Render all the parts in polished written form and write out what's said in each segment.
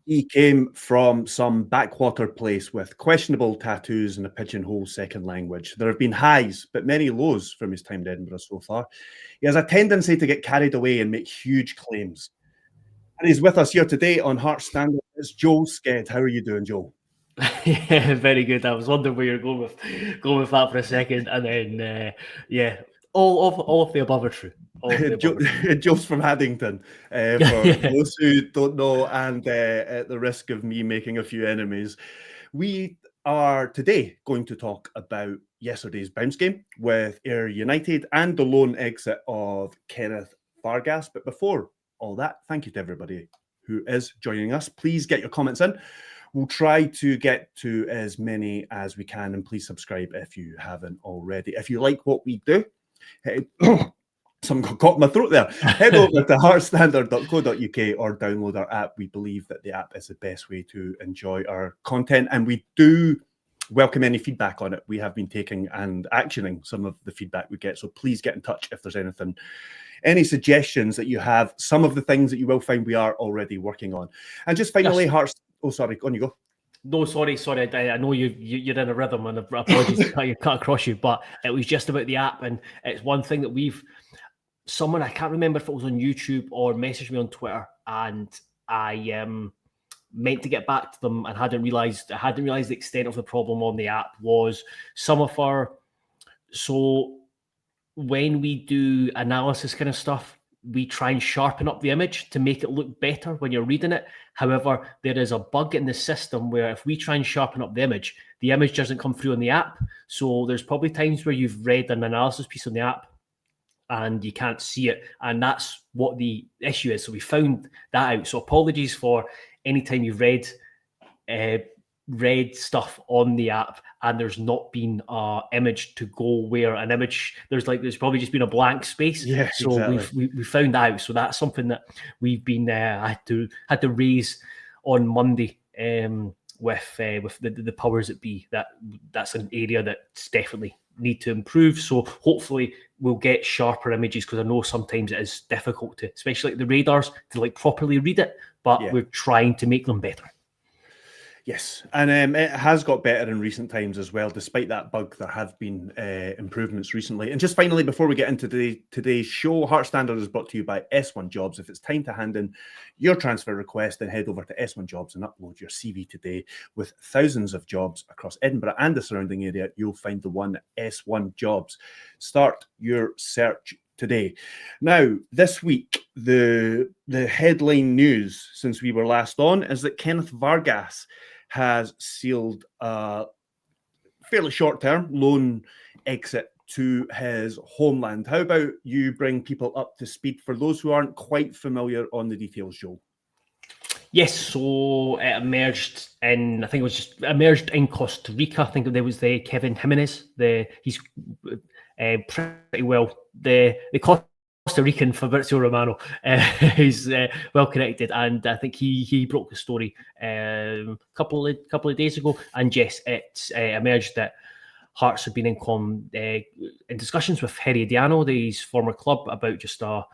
He came from some backwater place with questionable tattoos and a pigeonhole second language. There have been highs, but many lows from his time in Edinburgh so far. He has a tendency to get carried away and make huge claims. And he's with us here today on Heart Standard. It's Joel Sked. How are you doing, Joel? Yeah, very good. I was wondering where you're going with that for a second, and then all of the above are true. Joel's from Haddington, for those who don't know, and at the risk of me making a few enemies, we are today going to talk about yesterday's bounce game with Ayr United and the loan exit of Kenneth Vargas. But before all that, thank you to everybody who is joining us. Please get your comments in. We'll try to get to as many as we can, and please subscribe if you haven't already. If you like what we do, something got caught in my throat there. Head over to heartstandard.co.uk or download our app. We believe that the app is the best way to enjoy our content, and we do welcome any feedback on it. We have been taking and actioning some of the feedback we get, so please get in touch if there's anything, any suggestions that you have. Some of the things that you will find we are already working on. And just finally, Yes. Oh, sorry, on you go. No, sorry. I know you're in a rhythm, and apologies to cut across you, but it was just about the app, and it's one thing that someone, I can't remember if it was on YouTube or messaged me on Twitter, and I meant to get back to them and hadn't realised the extent of the problem on the app was so when we do analysis kind of stuff, we try and sharpen up the image to make it look better when you're reading it. However, there is a bug in the system where if we try and sharpen up the image doesn't come through on the app. So there's probably times where you've read an analysis piece on the app and you can't see it. And that's what the issue is. So we found that out. So apologies for any time you've read stuff on the app and there's not been an image to go where an image, there's probably just been a blank space. Yeah, so exactly. we found that out. So that's something that we've been had to raise on Monday with the powers that be. That's an area that's definitely need to improve. So hopefully we'll get sharper images, because I know sometimes it is difficult to, especially the radars, to properly read it, but we're trying to make them better. Yes, and it has got better in recent times as well. Despite that bug, there have been improvements recently. And just finally, before we get into today's show, Heart Standard is brought to you by S1 Jobs. If it's time to hand in your transfer request, then head over to S1 Jobs and upload your CV today. With thousands of jobs across Edinburgh and the surrounding area, you'll find the one S1 Jobs. Start your search today. Now, this week, the headline news since we were last on is that Kenneth Vargas has sealed a fairly short-term loan exit to his homeland. How about you bring people up to speed for those who aren't quite familiar on the details, Joel? Yes, so it emerged in Costa Rica. I think there was the Kevin McInnes. He's pretty well the Costa Rican Fabrizio Romano. He's well connected, and I think he broke the story a couple of days ago. And yes, it emerged that Hearts have been in discussions with Herediano, his former club, about just a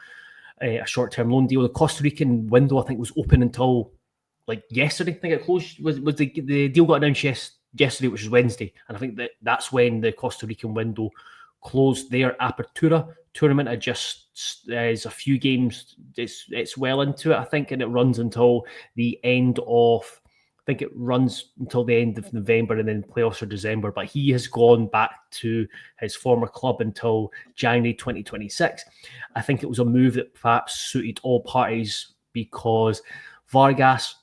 short-term loan deal. The Costa Rican window, I think, was open until yesterday. I think it closed. Was the deal got announced yesterday, which was Wednesday, and I think that's when the Costa Rican window closed. Their Apertura tournament is a few games. It's well into it, I think, and it runs until the end of. I think it runs until the end of November, and then playoffs are December. But he has gone back to his former club until January 2026. I think it was a move that perhaps suited all parties, because Vargas,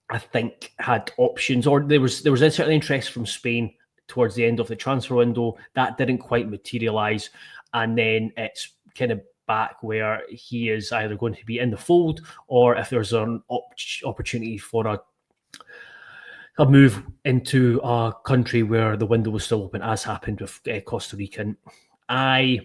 I think, had options, or there was certain interest from Spain towards the end of the transfer window. That didn't quite materialise, and then it's kind of back where he is either going to be in the fold, or if there's an opportunity for a move into a country where the window was still open, as happened with Costa Rica. And I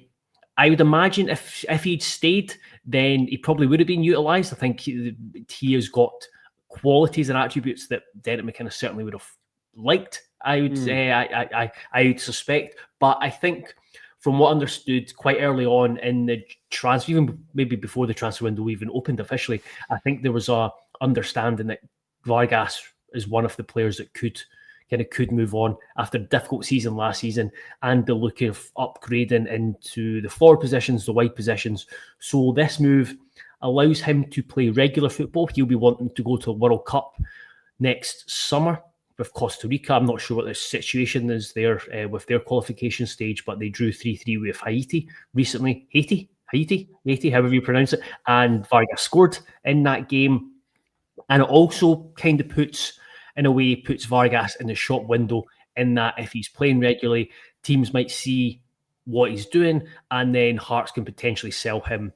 would imagine if he'd stayed, then he probably would have been utilised. I think he has got qualities and attributes that Derek McInnes certainly would have liked. I would say, I would suspect, but I think from what I understood quite early on in the transfer, even maybe before the transfer window even opened officially, I think there was a understanding that Vargas is one of the players that could move on after a difficult season last season, and the look of upgrading into the forward positions, the wide positions. So this move allows him to play regular football. He'll be wanting to go to a World Cup next summer with Costa Rica. I'm not sure what the situation is there with their qualification stage, but they drew 3-3 with Haiti recently. Haiti, however you pronounce it. And Vargas scored in that game. And it also kind of puts Vargas in the shop window, in that if he's playing regularly, teams might see what he's doing, and then Hearts can potentially sell him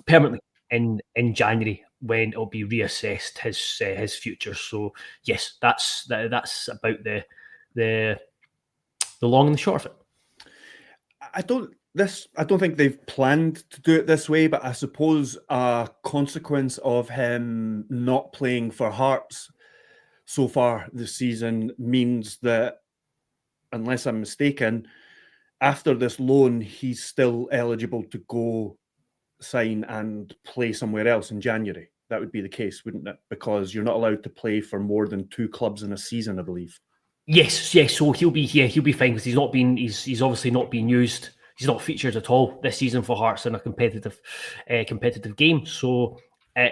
permanently in January, when it'll be reassessed his future. So yes, that's about the long and the short of it. I don't think they've planned to do it this way, but I suppose a consequence of him not playing for Hearts so far this season means that, unless I'm mistaken, after this loan, he's still eligible to go sign and play somewhere else in January. That would be the case, wouldn't it? Because you're not allowed to play for more than 2 clubs in a season, I believe. Yes. So he'll be fine, because he's obviously not being used. He's not featured at all this season for Hearts in a competitive game. So I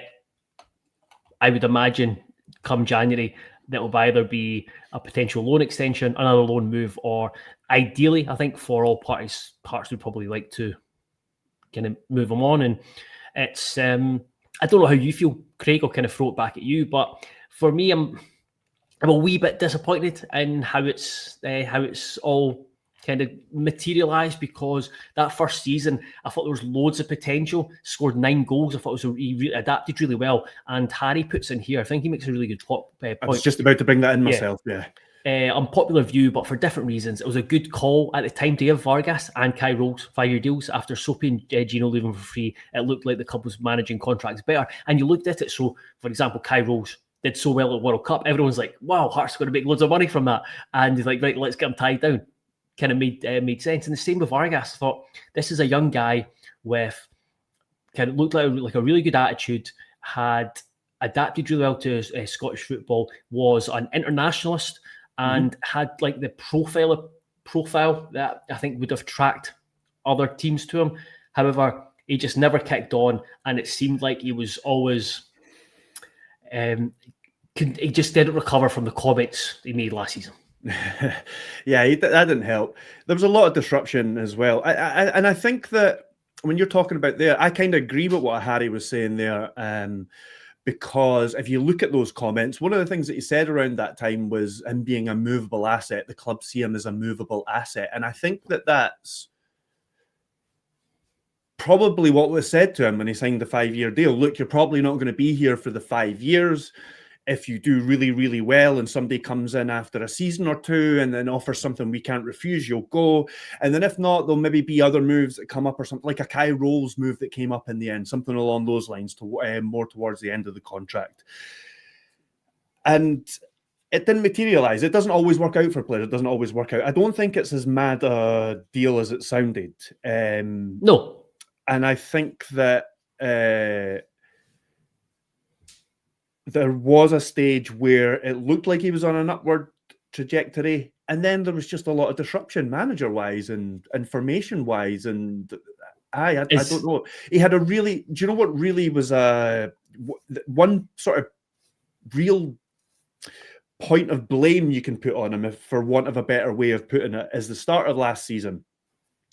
would imagine come January that will either be a potential loan extension, another loan move, or ideally, I think for all parties, Hearts would probably like to kind of move him on. And it's I don't know how you feel, Craig. I'll kind of throw it back at you, but for me, I'm a wee bit disappointed in how it's all kind of materialised, because that first season, I thought there was loads of potential. Scored 9 goals. I thought he adapted really well. And Harry puts in here, I think he makes a really good point. I was just about to bring that in myself. Yeah. Unpopular view, but for different reasons. It was a good call at the time to give Vargas and Kai Rose 5-year deals. After Soapy and Gino leaving for free, it looked like the club was managing contracts better. And you looked at it. So, for example, Kai Rose did so well at World Cup. Everyone's like, wow, Hearts are going to make loads of money from that. And he's like, right, let's get him tied down. Kind of made sense. And the same with Vargas. I thought, this is a young guy with kind of looked like a really good attitude, had adapted really well to Scottish football, was an internationalist, and had like the profile that I think would have tracked other teams to him. However, he just never kicked on, and it seemed like he was always he just didn't recover from the comments he made last season. Yeah, that didn't help. There was a lot of disruption as well. And I think that when you're talking about there, I kind of agree with what Harry was saying there. Because if you look at those comments, one of the things that he said around that time was him being a movable asset. The club see him as a movable asset. And I think that that's probably what was said to him when he signed the 5-year deal. Look, you're probably not going to be here for the 5 years. If you do really, really well and somebody comes in after a season or two and then offers something we can't refuse, you'll go. And then if not, there'll maybe be other moves that come up, or something like a Kai Rose move that came up in the end, something along those lines, to more towards the end of the contract. And it didn't materialise. It doesn't always work out for players. It doesn't always work out. I don't think it's as mad a deal as it sounded. No. And I think that there was a stage where it looked like he was on an upward trajectory, and then there was just a lot of disruption, manager-wise and information-wise, and I don't know. He had a really... Do you know what really was one sort of real point of blame you can put on him, if for want of a better way of putting it, is the start of last season.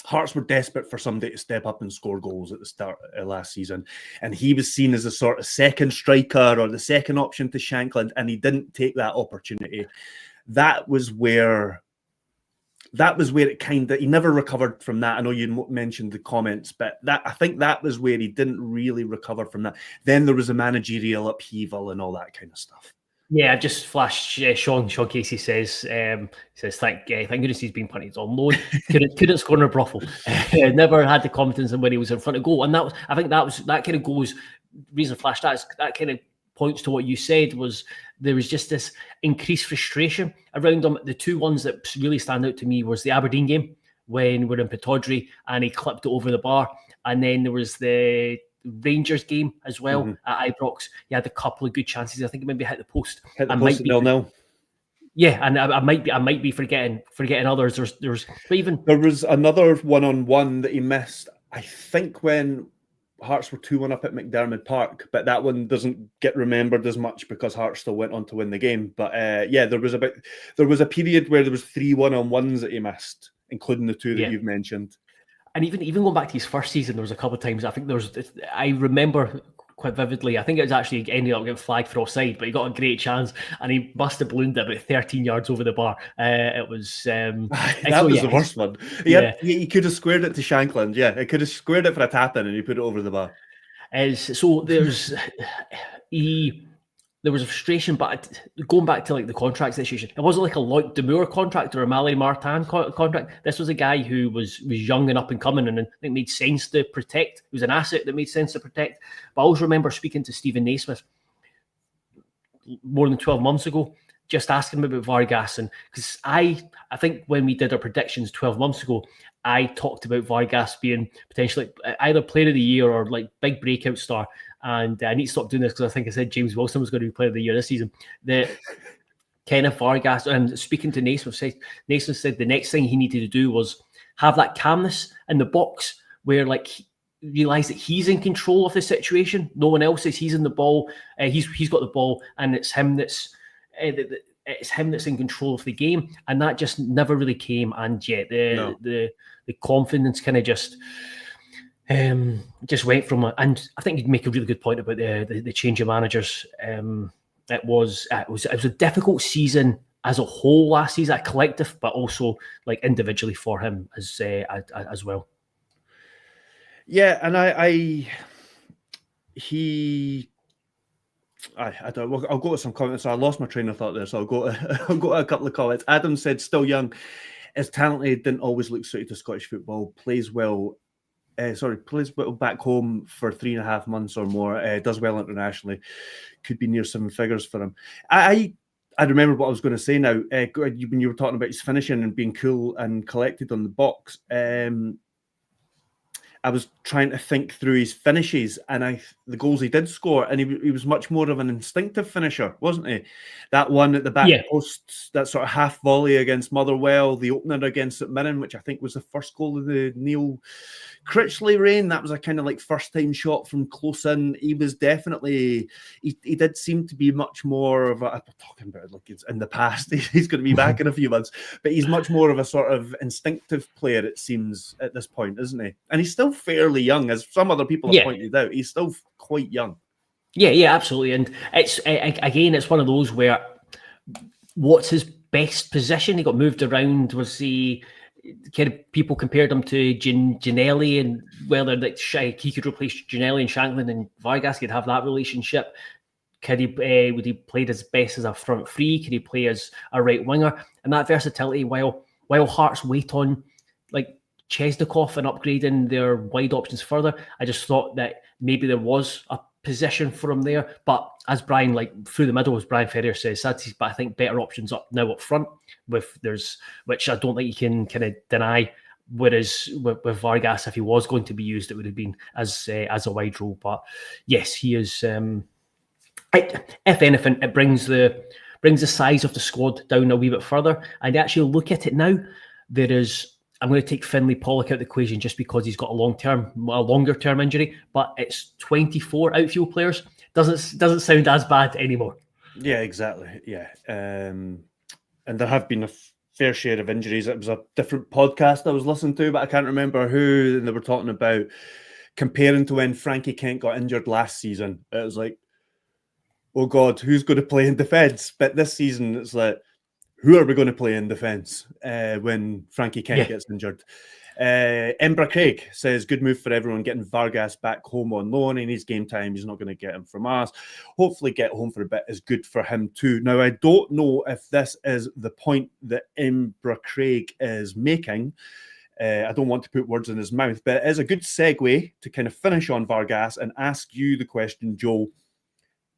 Hearts were desperate for somebody to step up and score goals at the start of last season. And he was seen as a sort of second striker or the second option to Shankland, and he didn't take that opportunity. That was where it kind of... He never recovered from that. I know you mentioned the comments, but I think that was where he didn't really recover from that. Then there was a managerial upheaval and all that kind of stuff. Yeah, I just flashed. Sean Casey says, thank goodness he's been punted on loan. Couldn't score in a brothel. Never had the confidence in when he was in front of goal, and that kind of goes. Reason I flashed that kind of points to what you said, was there was just this increased frustration around him. The two ones that really stand out to me was the Aberdeen game when we're in Pittodrie and he clipped it over the bar, and then there was the Rangers game as well at Ibrox. He had a couple of good chances. I think he maybe hit the post. Hit the post at 0-0. Yeah, and I might be forgetting others. But even there was another 1-on-1 that he missed. I think when Hearts were 2-1 up at McDermott Park, but that one doesn't get remembered as much because Hearts still went on to win the game. But there was a period where there was 3 1-on-1s that he missed, including the 2 that you've mentioned. And even going back to his first season, there was a couple of times I remember quite vividly. I think it was actually ended up getting flagged for offside, but he got a great chance and he must have ballooned it about 13 yards over the bar. It was that was the worst one. He could have squared it to Shankland. Yeah, he could have squared it for a tap in and he put it over the bar. So there's there was a frustration, but going back to like the contract situation, it wasn't like a Loic Damour contract or a Mallory Martin contract. This was a guy who was young and up and coming, and I think made sense to protect. It was an asset that made sense to protect. But I always remember speaking to Stephen Naismith more than 12 months ago, just asking him about Vargas, and because I think when we did our predictions 12 months ago, I talked about Vargas being potentially either player of the year or like big breakout star. And I need to stop doing this because I think I said James Wilson was going to be player of the year this season. The Kenneth Vargas, and speaking to Naismith said the next thing he needed to do was have that calmness in the box where like he realise that he's in control of the situation. No one else is. He's in the ball. He's got the ball, and it's him that's in control of the game. And that just never really came. And yet the confidence kind of just went from, and I think you'd make a really good point about the change of managers. It was a difficult season as a whole last season, a collective, but also like individually for him as well. Yeah, and I'll go to some comments. So I lost my train of thought there, so I'll go to a couple of comments. Adam said, still young, is talented, didn't always look suited to Scottish football, plays well back home for 3.5 months or more, does well internationally, could be near 7 figures for him. I remember what I was going to say now, when you were talking about his finishing and being cool and collected on the box. I was trying to think through his finishes and the goals he did score, and he was much more of an instinctive finisher, wasn't he? That one at the back post, that sort of half volley against Motherwell, the opener against St Mirren, which I think was the first goal of the Neil Critchley reign. That was a kind of like first time shot from close in. He was definitely, he did seem to be much more of I'm talking about it like it's in the past. He's going to be back in a few months, but he's much more of a sort of instinctive player, it seems, at this point, isn't he? And he's still fairly young, as some other people have pointed out. He's still quite young. Yeah, absolutely. And it's again, it's one of those where what's his best position? He got moved around. Was he kind of, people compared him to Ginnelly, and whether that he could replace Ginnelly and Shankland, and Vargas could have that relationship. Would he play his best as a front three? Could he play as a right winger? And that versatility, while Hearts wait on like Chesnokov and upgrading their wide options further, I just thought that maybe there was a position for him there. But as Brian, like through the middle, as Brian Ferrier says, but I think better options up front which I don't think you can kind of deny. Whereas with Vargas, if he was going to be used, it would have been as a wide role. But yes, he is. If anything, it brings the size of the squad down a wee bit further. And actually look at it now, I'm going to take Finlay Pollock out of the equation just because he's got a longer term injury, but it's 24 outfield players. Doesn't sound as bad anymore. Yeah, exactly. Yeah, and there have been a fair share of injuries. It was a different podcast I was listening to, but I can't remember who. And they were talking about comparing to when Frankie Kent got injured last season. It was like, oh God, who's going to play in defence? But this season, it's like, who are we going to play in defence when Frankie Kent gets injured? Embra Craig says, good move for everyone, getting Vargas back home on loan. He needs game time. He's not going to get him from us. Hopefully get home for a bit is good for him too. Now, I don't know if this is the point that Embra Craig is making. I don't want to put words in his mouth, but it is a good segue to kind of finish on Vargas and ask you the question, Joe.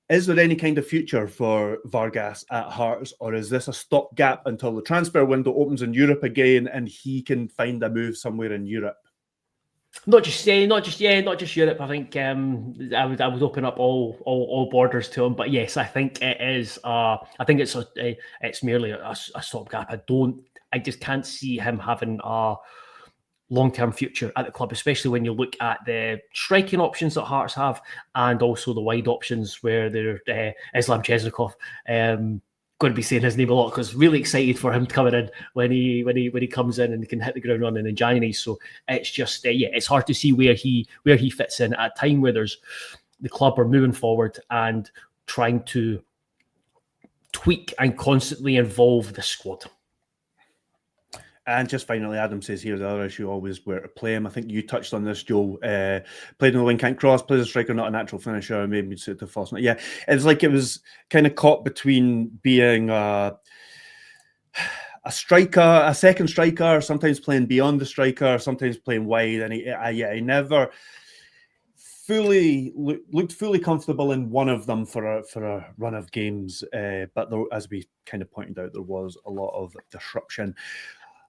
Is there any kind of future for Vargas at Hearts, or is this a stopgap until the transfer window opens in Europe again and he can find a move somewhere in Europe? Not just Europe. I think I would open up all borders to him. But yes, I think it is. I think it's merely a stopgap. I just can't see him having a long-term future at the club, especially when you look at the striking options that Hearts have, and also the wide options where they're Islam Chesnokov. Going to be saying his name a lot because really excited for him coming in when he comes in and can hit the ground running in January. So it's just it's hard to see where he fits in at a time where there's the club are moving forward and trying to tweak and constantly involve the squad. And just finally, Adam says here the other issue always where to play him. I think you touched on this, Joe. Played on the wing, can't cross, plays a striker, not a natural finisher, maybe suit to false. Yeah, it's like it was kind of caught between being a striker, a second striker, sometimes playing beyond the striker, sometimes playing wide, and he never looked fully comfortable in one of them for a run of games. But there, as we kind of pointed out, there was a lot of disruption.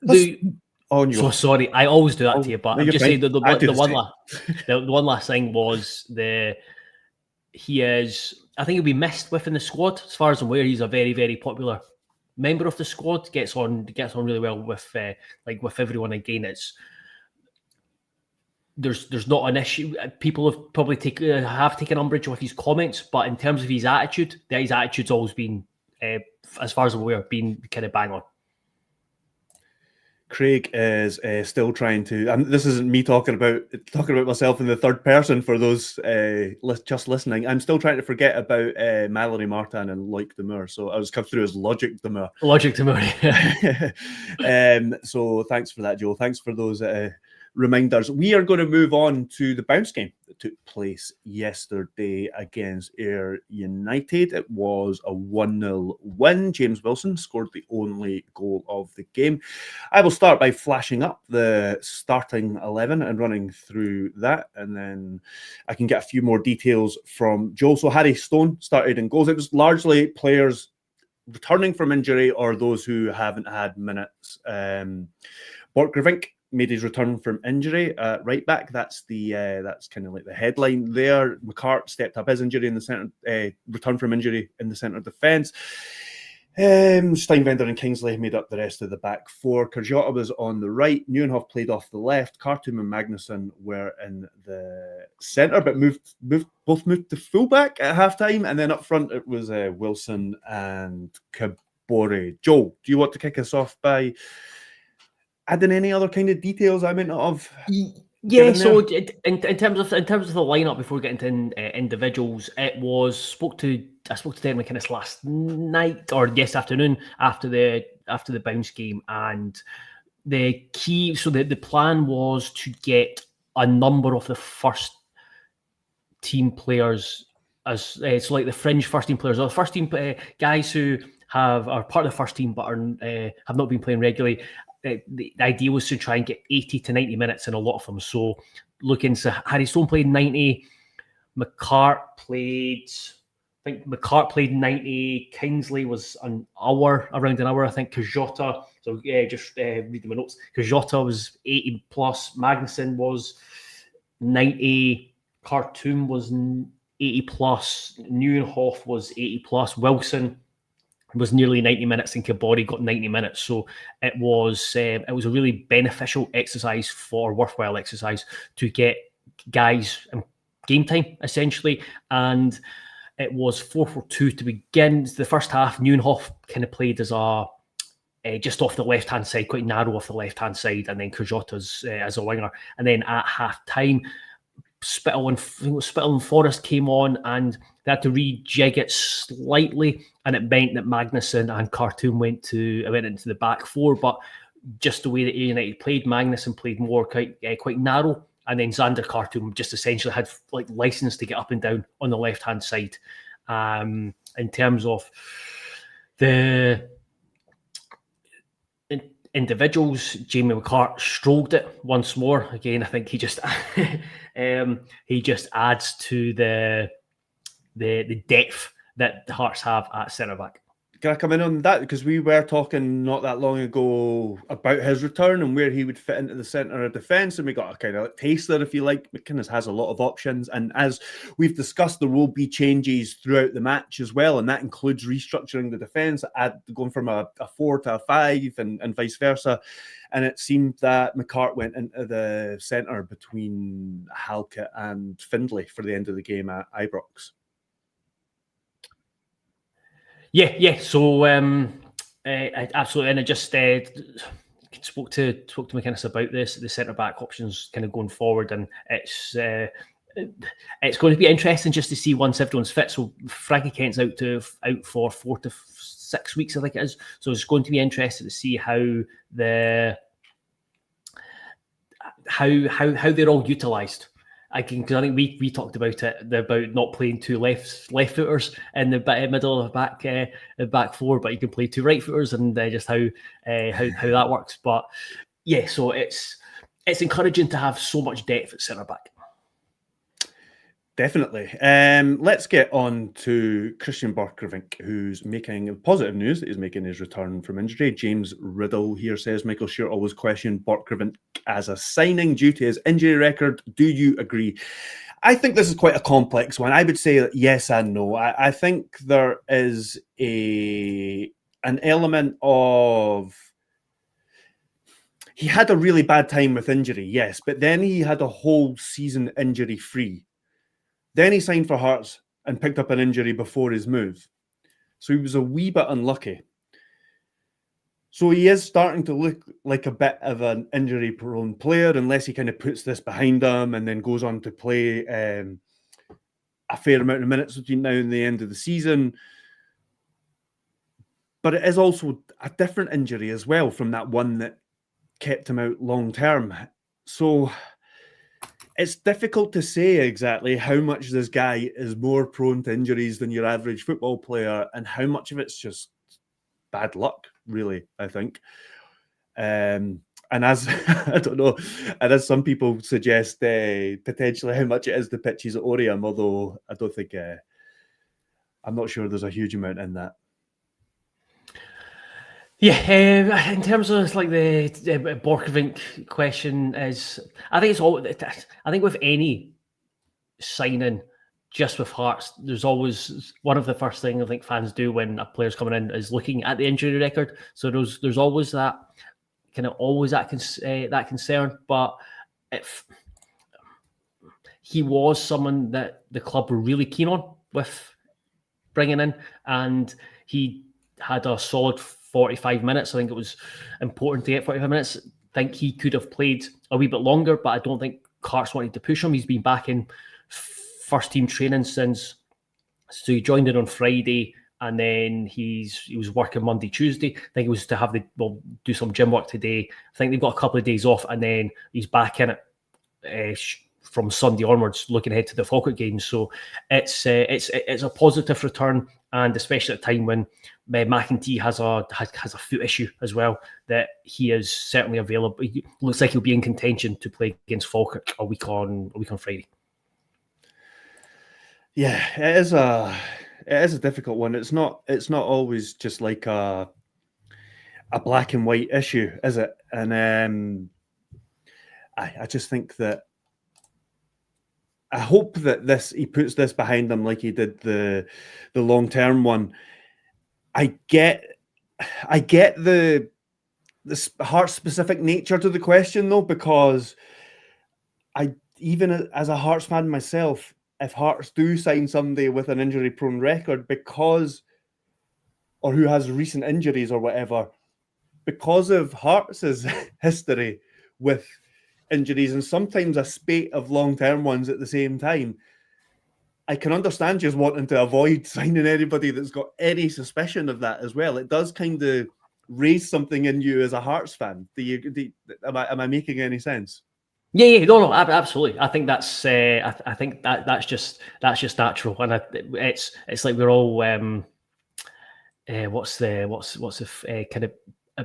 Sorry, I always do that to you, but I'm just saying the one last thing was he is. I think he'll be missed within the squad. As far as I'm aware, he's a very, very popular member of the squad. Gets on really well with everyone. Again, there's not an issue. People have probably taken umbrage with his comments, but in terms of his attitude, his attitude's always been, as far as I'm aware, been kind of bang on. Craig is still trying to, and this isn't me talking about myself in the third person for those just listening. I'm still trying to forget about Mallory Martin and Loic Damour. So I was come through as Logic Damour. Logic Damour. So thanks for that, Joe. Thanks for those reminders. We are going to move on to the bounce game that took place yesterday against Ayr United. It was a 1-0 win. James Wilson scored the only goal of the game. I will start by flashing up the starting 11 and running through that, and then I can get a few more details from Joe. So Harry Stone started in goals. It was largely players returning from injury or those who haven't had minutes. Borchgrevink made his return from injury at right back. That's kind of like the headline there. McCart stepped up his injury in the centre, return from injury in the centre defence. Steinvender and Kingsley made up the rest of the back four. Kenzhebek was on the right. Nieuwenhof played off the left. Kartum and Magnussen were in the centre, but both moved to fullback at halftime. And then up front it was Wilson and Kabore. Joe, do you want to kick us off by adding any other kind of details I might not have? Yeah, so in terms of the lineup, before we get into individuals, I spoke to Darren McInnes last night or yesterday afternoon after the bounce game, and the plan was to get a number of the first team players as so like the fringe first team players or the first team guys who are part of the first team but have not been playing regularly. The idea was to try and get 80 to 90 minutes in a lot of them. So looking, so Harry Stone played 90, McCart played 90, Kingsley was around an hour, I think. Kenzhebek, so yeah, just reading my notes. Kenzhebek was 80 plus, Magnussen was 90, Kartum was 80 plus, Nieuwenhof was 80 plus, Wilson was nearly 90 minutes and Kabore got 90 minutes. So it was a really beneficial exercise worthwhile exercise to get guys game time, essentially. And it was 4-4-2 to begin. The first half, Nieuwenhof kind of played as just off the left-hand side, quite narrow off the left-hand side, and then Kenzhebek as a winger. And then at half-time, Spittle and Forrest came on and they had to rejig it slightly, and it meant that Magnussen and Kartum went into the back four. But just the way that Ayr United played, Magnussen played more quite narrow, and then Xander Kartum just essentially had like license to get up and down on the left hand side. In terms of the individuals, Jamie McCart strolled it once more. Again, I think he just adds to the depth that the Hearts have at centre back. Can I come in on that? Because we were talking not that long ago about his return and where he would fit into the centre of defence, and we got a kind of taster, if you like. McInnes has a lot of options, and as we've discussed, there will be changes throughout the match as well, and that includes restructuring the defence, going from a 4 to a 5 and vice versa. And it seemed that McCart went into the centre between Halkett and Findlay for the end of the game at Ibrox. Yeah. So absolutely, and I just spoke to McInnes about this, the centre back options kind of going forward, and it's going to be interesting just to see once everyone's fit. So Frankie Kent's out for 4 to 6 weeks, I think it is. So it's going to be interesting to see how they're all utilised. Because I think we talked about it, about not playing 2 left footers in the middle of the back 4, but you can play 2 right footers, and just how that works. But yeah, so it's encouraging to have so much depth at centre back. Definitely. Let's get on to Christian Borchgrevink, who's making positive news that he's making his return from injury. James Riddle here says, Michael Stewart always questioned Borchgrevink as a signing due to his injury record. Do you agree? I think this is quite a complex one. I would say yes and no. I think there is an element of... He had a really bad time with injury, yes, but then he had a whole season injury-free. Then he signed for Hearts and picked up an injury before his move. So he was a wee bit unlucky. So he is starting to look like a bit of an injury-prone player, unless he kind of puts this behind him and then goes on to play a fair amount of minutes between now and the end of the season. But it is also a different injury as well from that one that kept him out long-term. So... it's difficult to say exactly how much this guy is more prone to injuries than your average football player and how much of it's just bad luck, really, I think. And as, I don't know, and as some people suggest, potentially how much it is the pitches at Oriam, although I don't think, I'm not sure there's a huge amount in that. Yeah, in terms of like the Borchgrevink question is, I think with any signing, just with Hearts, there's always one of the first things I think fans do when a player's coming in is looking at the injury record. So there's always that that concern. But if he was someone that the club were really keen on with bringing in, and he had a solid 45 minutes. I think it was important to get 45 minutes. I think he could have played a wee bit longer, but I don't think Hearts wanted to push him. He's been back in first team training since, so he joined in on Friday, and then he was working Monday, Tuesday. I think it was to do some gym work today. I think they've got a couple of days off, and then he's back in it from Sunday onwards, looking ahead to the Falkirk game. So it's a positive return, and especially at a time when McInnes has a foot issue as well, that he is certainly available. He looks like he'll be in contention to play against Falkirk a week on Friday. Yeah, it is a difficult one. It's not always just like a black and white issue, is it? And I just think that I hope that he puts this behind him like he did the long-term one. I get the Hearts-specific nature to the question, though, because even as a Hearts fan myself, if Hearts do sign somebody with an injury-prone record or who has recent injuries or whatever, because of Hearts' history with injuries and sometimes a spate of long-term ones at the same time, I can understand just wanting to avoid signing anybody that's got any suspicion of that as well. It does kind of raise something in you as a Hearts fan. Am I making any sense? Yeah, no, absolutely. I think that's that's just natural, and it's like we're all what's the kind of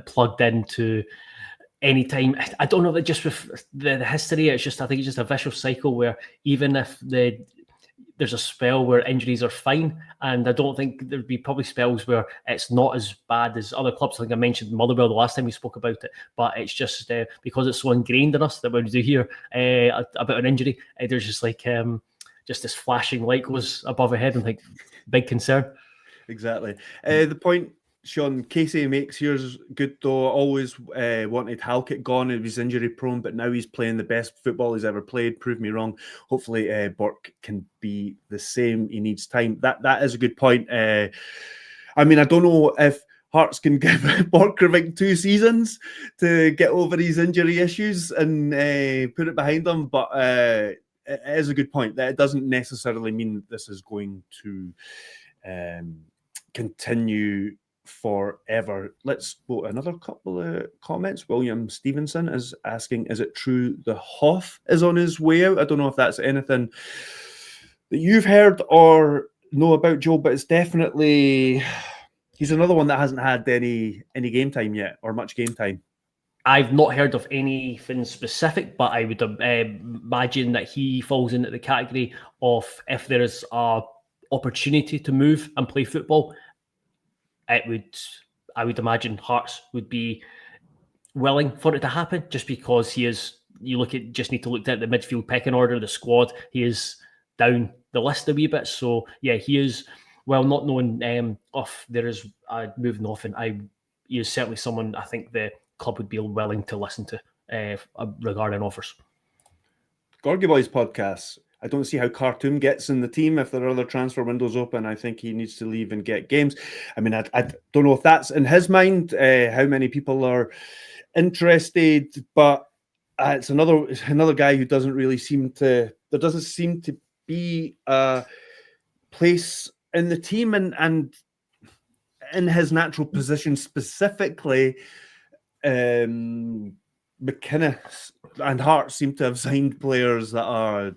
plugged into anytime. I don't know that just with the history, I think it's just a vicious cycle where even if there's a spell where injuries are fine, and I don't think there'd be probably spells where it's not as bad as other clubs. Like I mentioned Motherwell the last time we spoke about it, but it's just because it's so ingrained in us that when we do hear about an injury, there's just like just this flashing light goes above our head and like big concern. Exactly. The point Sean Casey makes here's good though. Always wanted Halkett gone. He was injury prone, but now he's playing the best football he's ever played. Prove me wrong. Hopefully Bork can be the same. He needs time. That is a good point. I mean, I don't know if Hearts can give Borchgrevink 2 seasons to get over these injury issues and put it behind them, but it is a good point. That it doesn't necessarily mean this is going to continue forever. Let's go another couple of comments. William Stevenson is asking, is it true the Hoff is on his way out? I don't know if that's anything that you've heard or know about, Joe, but it's definitely, he's another one that hasn't had any game time yet or much game time. I've not heard of anything specific, but I would imagine that he falls into the category of if there is a opportunity to move and play football, I would imagine Hearts would be willing for it to happen, just because he is. You just need to look at the midfield pecking order, the squad. He is down the list a wee bit, so yeah, he is. Well, not knowing if there is moving off, and he is certainly someone I think the club would be willing to listen to regarding offers. Gorgie Boys podcast. I don't see how Kartum gets in the team if there are other transfer windows open. I think he needs to leave and get games. I mean, I don't know if that's in his mind, how many people are interested, but it's another guy who doesn't really seem to, there doesn't seem to be a place in the team and in his natural position specifically. McInnes and Hearts seem to have signed players that are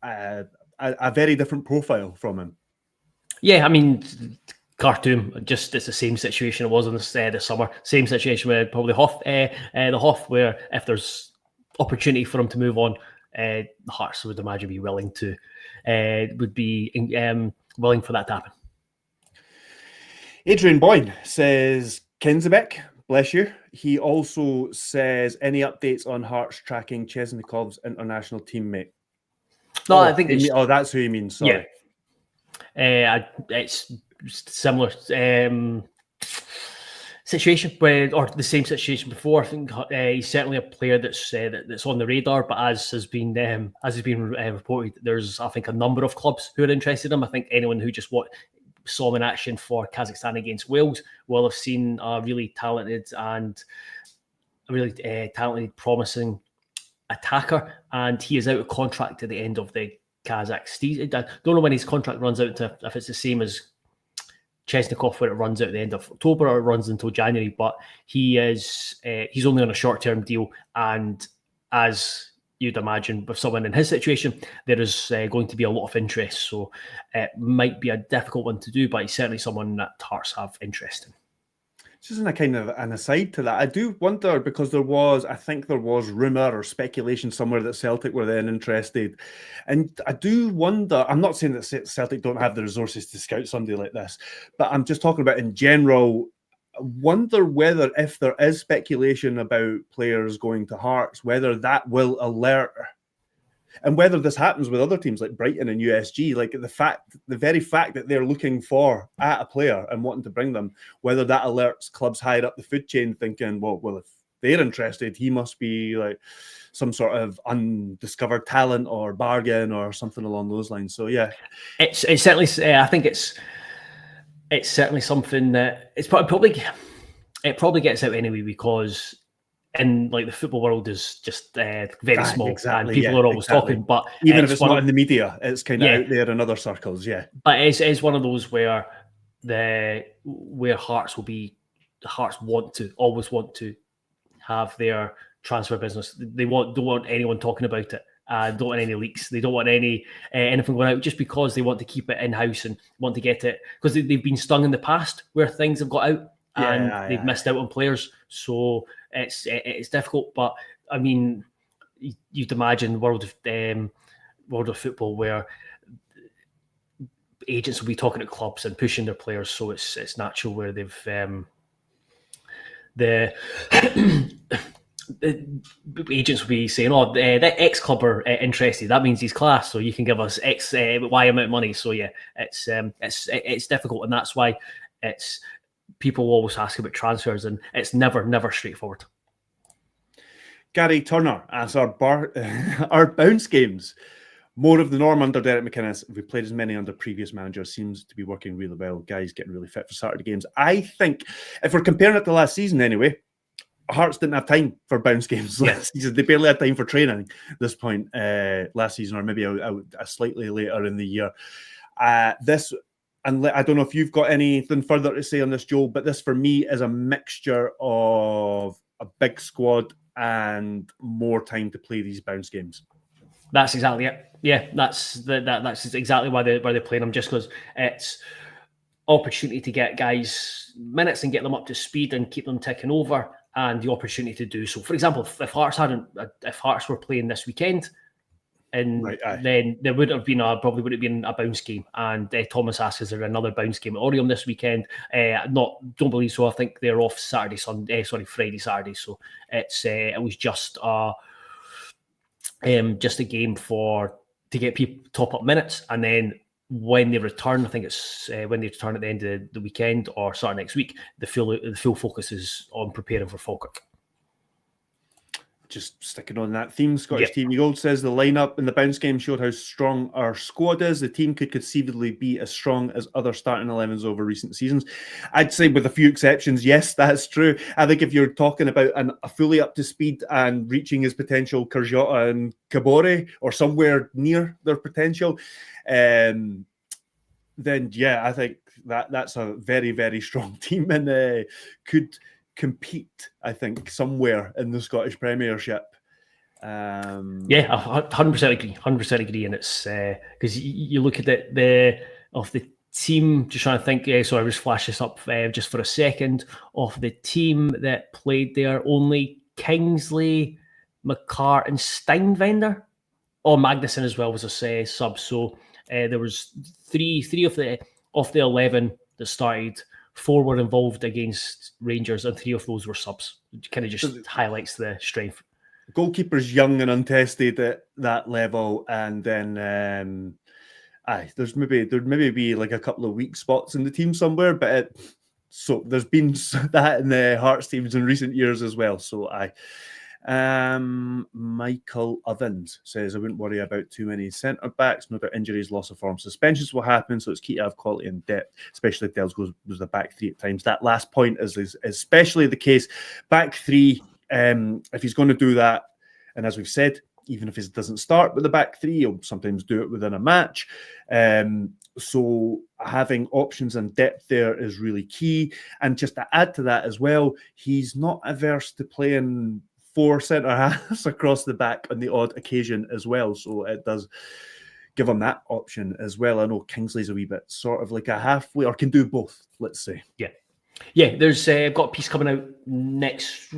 a very different profile from him. Yeah, I mean, Kartum, just it's the same situation it was in the summer. Same situation with probably the Hoff, where if there's opportunity for him to move on, the Hearts would imagine be willing to willing for that to happen. Adrian Boyne says Kenzhebek, bless you. He also says any updates on Hearts tracking Chesnokov's international teammate. No, I think it's... that's who he means. Sorry. Yeah. It's similar situation, or the same situation before. I think he's certainly a player that's on the radar. But as has been reported, there's I think a number of clubs who are interested in him. I think anyone who just saw him in action for Kazakhstan against Wales will have seen a really talented, promising attacker, and he is out of contract at the end of the Kazakh season. I don't know when his contract runs out if it's the same as Chesnokov, where it runs out at the end of October or it runs until January, but he's only on a short-term deal, and as you'd imagine with someone in his situation, there is going to be a lot of interest, so it might be a difficult one to do, but he's certainly someone that Hearts have interest in. Just in a kind of an aside to that, I do wonder, because I think there was rumour or speculation somewhere that Celtic were then interested. And I do wonder, I'm not saying that Celtic don't have the resources to scout somebody like this, but I'm just talking about in general, I wonder whether if there is speculation about players going to Hearts, whether that will alert, and whether this happens with other teams like Brighton and USG, like the very fact that they're looking at a player and wanting to bring them, whether that alerts clubs higher up the food chain thinking, well, if they're interested, he must be like some sort of undiscovered talent or bargain or something along those lines. So yeah, it's certainly. I think it's certainly something that it probably gets out anyway, because in like the football world is just very small, and people are always talking. But even if it's not in the media, it's kind of out there in other circles. Yeah, but it's one of those where Hearts always want to have their transfer business. They don't want anyone talking about it. Don't want any leaks. They don't want anything going out, just because they want to keep it in house and want to get it, because they've been stung in the past where things have got out and they've missed out on players. So it's difficult. But I mean, you'd imagine the world of world of football where agents will be talking to clubs and pushing their players, so it's natural where they've the agents will be saying, "Oh, that X club are interested. That means he's class, so you can give us X Y amount of money." So yeah, it's difficult, and that's why it's people always ask about transfers, and it's never straightforward. Gary Turner asks, our bounce games more of the norm under Derek McInnes? We played as many under previous managers. Seems to be working really well. Guys getting really fit for Saturday games. I think if we're comparing it to last season anyway, Hearts didn't have time for bounce games last season. They barely had time for training at this point last season, or maybe a slightly later in the year. And I don't know if you've got anything further to say on this, Joel, but this for me is a mixture of a big squad and more time to play these bounce games. That's exactly it. Yeah, that's exactly why they're playing them, just because it's opportunity to get guys minutes and get them up to speed and keep them ticking over, and the opportunity to do so. For example, if Hearts were playing this weekend, and then there would have been probably would have been a bounce game. And Thomas asks, is there another bounce game at Orium this weekend? Don't believe so. I think they're off Friday, Saturday. So it was just a game to get people top up minutes, and then when they return, I think it's when they return at the end of the weekend or start next week, the full focus is on preparing for Falkirk. Just sticking on that theme, Scottish TV Gold says the lineup in the bounce game showed how strong our squad is. The team could conceivably be as strong as other starting 11s over recent seasons. I'd say with a few exceptions, yes, that's true. I think if you're talking about a fully up to speed and reaching his potential Karjota and Kabore, or somewhere near their potential, then yeah, I think that's a very, very strong team and could compete, I think, somewhere in the Scottish Premiership. 100% agree. And it's because you look at the team, just trying to think, so I just flash this up just for a second, of the team that played there, only Kingsley, McCart and Steinwender, Magnuson as well was a sub. So there was three of the 11 that started. 4 were involved against Rangers, and 3 of those were subs. It kind of just highlights the strength. Goalkeeper's young and untested at that level, and then there'd maybe be like a couple of weak spots in the team somewhere, but so there's been that in the Hearts teams in recent years as well. So Michael Ovens says, I wouldn't worry about too many centre backs. No doubt injuries, loss of form, suspensions will happen. So it's key to have quality and depth, especially if Dels goes the back 3 at times. That last point is especially the case. Back 3, if he's going to do that, and as we've said, even if he doesn't start with the back 3, he'll sometimes do it within a match. So having options and depth there is really key. And just to add to that as well, he's not averse to playing 4 centre halves across the back on the odd occasion as well. So it does give him that option as well. I know Kingsley's a wee bit sort of like a halfway, or can do both, let's say. Yeah, there's I've got a piece coming out next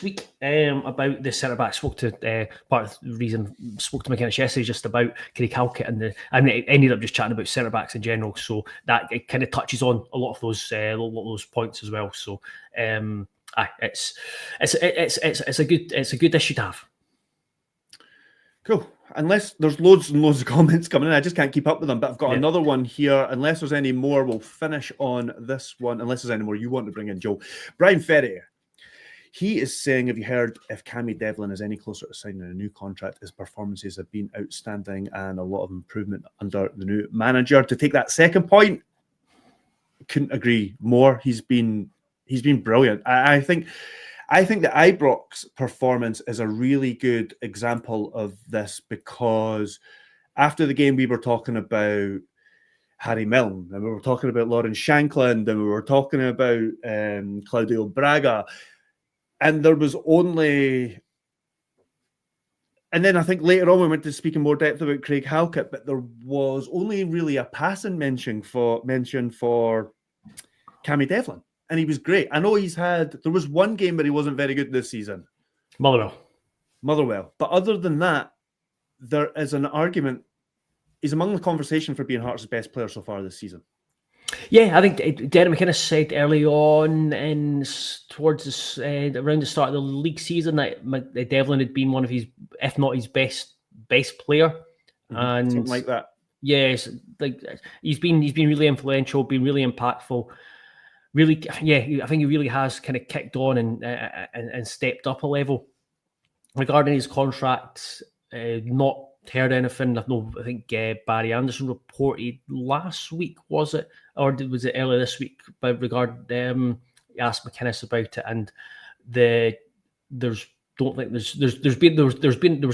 week about the centre back. Spoke to part of the reason spoke to McInnes yesterday just about Craig Halkett and I ended up just chatting about centre backs in general. So that it kind of touches on a lot of those points as well. So it's a good issue to have. Cool. Unless there's loads and loads of comments coming in, I just can't keep up with them. But I've got another one here. Unless there's any more, we'll finish on this one. Unless there's any more you want to bring in, Joe. Brian Ferrier. He is saying, have you heard if Cammy Devlin is any closer to signing a new contract? His performances have been outstanding and a lot of improvement under the new manager. To take that second point, couldn't agree more. He's been brilliant. I think the Ibrox performance is a really good example of this, because after the game we were talking about Harry Milne, and we were talking about Lawrence Shankland, and we were talking about Claudio Braga, and there was only... And then I think later on we went to speak in more depth about Craig Halkett, but there was only really a passing mention for Cammy Devlin. And he was great. I know there was one game where he wasn't very good this season. Motherwell. But other than that, there is an argument. He's among the conversation for being Hearts' best player so far this season. Yeah, I think Darren McInnes said early on towards this, around the start of the league season that Devlin had been one of his, if not his best player, and something like that. Yes, like he's been really influential, been really impactful. Really, yeah, I think he really has kind of kicked on and stepped up a level. Regarding his contract, not heard anything. I think Barry Anderson reported last week, was it, or was it earlier this week? But he asked McInnes about it, and there was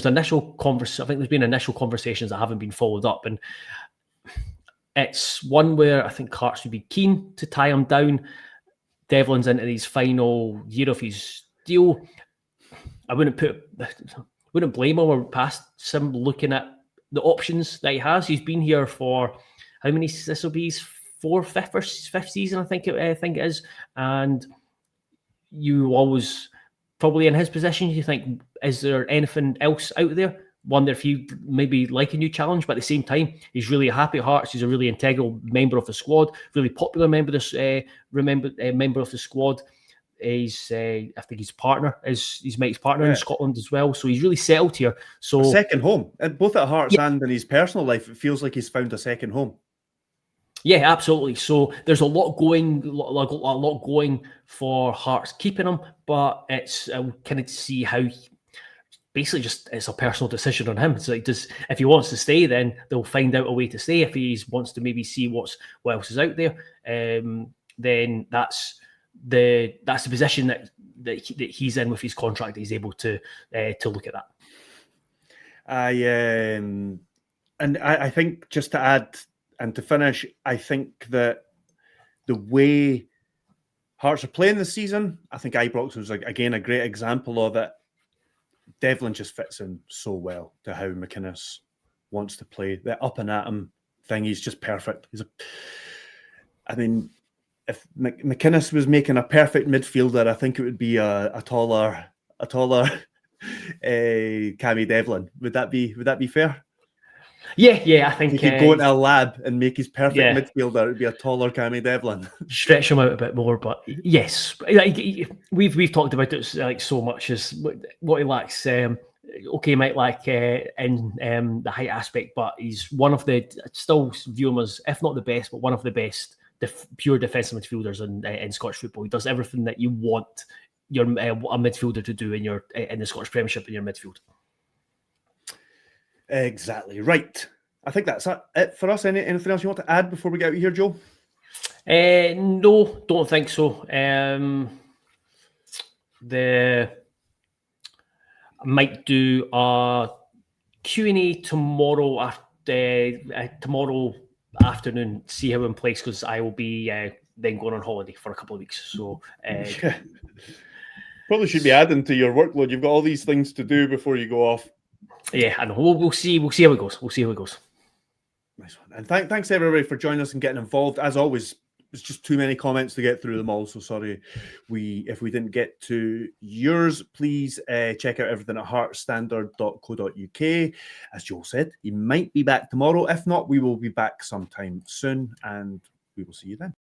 initial conversation. I think there's been initial conversations that haven't been followed up, and it's one where I think Hearts would be keen to tie him down. Devlin's into his final year of his deal. I wouldn't blame him or pass him looking at the options that he has. He's been here for how many? This will be his fifth season, I think it is. And you always probably in his position, you think, is there anything else out there? Wonder if he maybe like a new challenge, but at the same time, he's really happy at Hearts. He's a really integral member of the squad, really popular member of the squad. He's I think his partner is his mate's partner in Scotland as well, so he's really settled here. So a second home, both at Hearts and in his personal life, it feels like he's found a second home. Yeah, absolutely. So there's a lot going for Hearts keeping him, but it's kind of see how. Basically, just it's a personal decision on him. So if he wants to stay, then they'll find out a way to stay. If he wants to maybe see what else is out there, then that's the position that he's in with his contract. That he's able to look at that. I think just to add and to finish, I think that the way Hearts are playing this season, I think Ibrox was again a great example of it. Devlin just fits in so well to how McInnes wants to play. The up and at him thing, he's just perfect. I mean, if McInnes was making a perfect midfielder, I think it would be a taller Cammy Devlin. Would that be fair? Yeah, I think he could go into a lab and make his perfect midfielder. It'd be a taller Cammy Devlin. Stretch him out a bit more, but yes, we've talked about it like so much as what he lacks. Okay, might lack in the height aspect, but he's one of the still view him as, if not the best, but one of the best pure defensive midfielders in Scottish football. He does everything that you want your a midfielder to do in the Scottish Premiership in your midfield. Exactly right. I think that's it for us. Anything else you want to add before we get out of here, Joe? No, don't think so. I might do a Q&A tomorrow tomorrow afternoon. See how in place, because I will be then going on holiday for a couple of weeks. So probably should be adding to your workload. You've got all these things to do before you go off. Yeah, I know. We'll see how it goes. Nice one. And thanks everybody for joining us and getting involved. As always, there's just too many comments to get through them all. So sorry if we didn't get to yours. Please check out everything at heartstandard.co.uk. As Joe said, he might be back tomorrow. If not, we will be back sometime soon, and we will see you then.